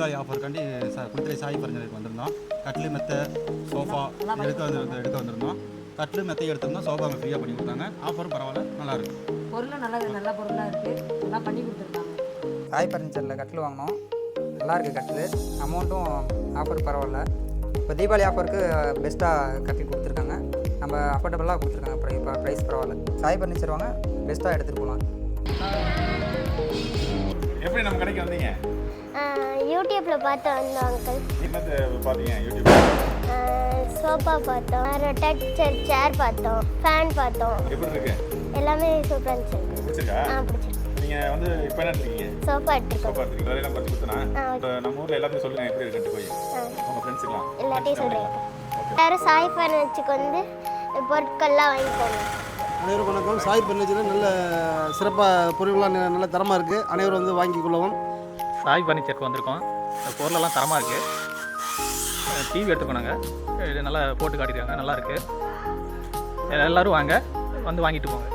தீபாவளி ஆஃபருக்காண்டி குளித்தலை சாய் பர்னிச்சருக்கு வந்திருந்தோம். கட்லு மெத்தை சோஃபா எடுக்க வந்திருந்தோம். கட்லு மெத்தை எடுத்திருந்தோம். சோஃபா ஃப்ரீயாக பண்ணி கொடுத்தாங்க. ஆஃபரும் பரவாயில்ல, நல்லா இருக்குது. பொருளும் நல்ல பொருளாக இருக்குது, நல்லா பண்ணி கொடுத்துருக்காங்க. சாய் பர்னிச்சரில் கட்டில் வாங்கினோம், நல்லா இருக்குது கட்டில். அமௌண்ட்டும் ஆஃபர் பரவாயில்ல. இப்போ தீபாவளி ஆஃபருக்கு பெஸ்ட்டாக கட்டி கொடுத்துருக்காங்க. நம்ம அஃபோர்டபுளாக கொடுத்துருக்காங்க. இப்போ ப்ரைஸ் பரவாயில்ல. சாய் பர்னிச்சர் வாங்க, பெஸ்ட்டாக எடுத்துகிட்டு போகலாம். எப்படி நம்ம கடைக்கு வந்தீங்க? யூடியூப்ல பார்த்து வந்தோம் அங்கிள். என்னது பார்த்தீங்க யூடியூப்ல? சோஃபா பார்த்தோம், ரொட்டேட்டர் சேர் பார்த்தோம், ஃபேன் பார்த்தோம். எப்படி இருக்கு? எல்லாமே சூப்பரா இருந்துச்சு. பிடிச்சிருக்கா? பிடிச்சிருக்கு. நீங்க வந்து இப்போ என்ன எடுத்தீங்க? சோஃபா எடுத்துக்கோ. சோஃபா எடுத்தீங்க. எல்லாம் பார்த்து கொடுத்தனா? நம்ம ஊர்ல எல்லாத்தையும் சொல்லுங்க எப்படி இருக்குன்னு போய். உங்க ஃப்ரெண்ட்ஸ்க்குலாம் எல்லாத்தையும் சொல்றேன். எல்லாரும் சாய் ஃபர்னிச்சருக்கு வந்து பொருட்கள்லாம் வாங்கிக்கோங்க. அனைவரும் வணக்கம். சாய் பர்னிச்சர் நல்ல சிறப்பாக பொருள்கள்லாம் நல்ல தரமாக இருக்குது. அனைவரும் வந்து வாங்கி கொள்ளவும். சாய் பர்னிச்சருக்கு வந்திருக்கோம். பொருளெல்லாம் தரமாக இருக்குது. டிவி எடுத்துக்கோங்க, இது நல்லா போட்டு காட்டியிருக்காங்க, நல்லா இருக்குது. எல்லோரும் வாங்க, வந்து வாங்கிட்டு போங்க.